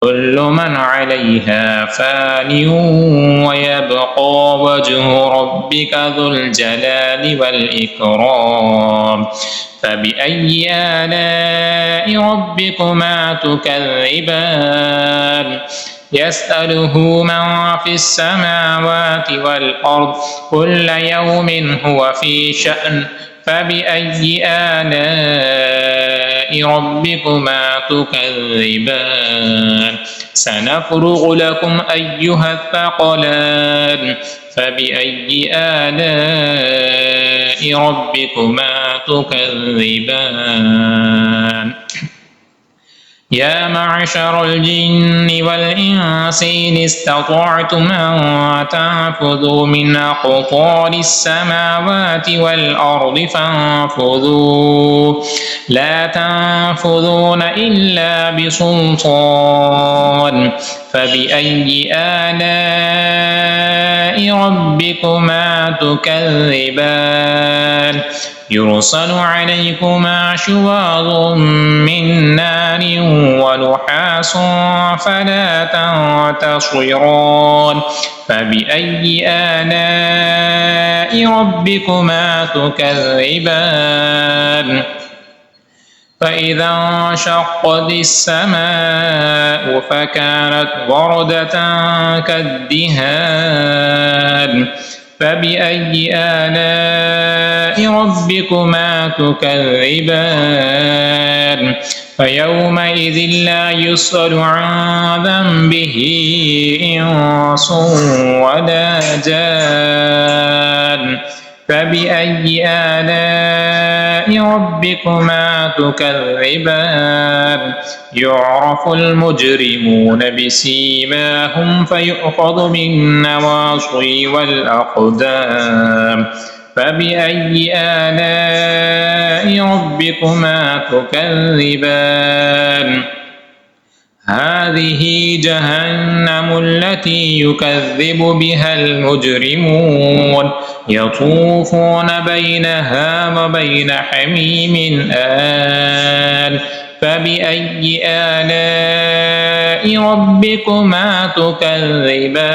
كل من عليها فان ويبقى وجه ربك ذو الجلال والإكرام فبأي آلاء ربكما تكذبان يسأله من في السماوات والأرض كل يوم هو في شأن فبأي آلاء ربكما تكذبان سنفرغ لكم أيها الثقلان فبأي آلاء ربكما تكذبان يا معشر الجن والإنس إن استطعتم أن تنفذوا من أقطار السماوات والأرض فانفذوا لا تنفذون إلا بسلطان فبأي آلاء ربكما تكذبان يرسل عليكما شواظ من نار ونحاس فلا تنتصران فبأي آلاء ربكما تكذبان فإذا انشقت السماء فكانت وردة كالدهان فبأي آلاء ربكما تكذبان فيومئذ لا يسأل عن ذنبه إنس ولا جان فبأي آلاء ربكما تكذبان يعرف المجرمون بسيماهم فيؤخذ بالنواصي والأقدام فبأي آلاء ربكما تكذبان هذه جهنم التي يكذب بها المجرمون يطوفون بينها وبين حميم آن فبأي آلاء ربكما تكذبان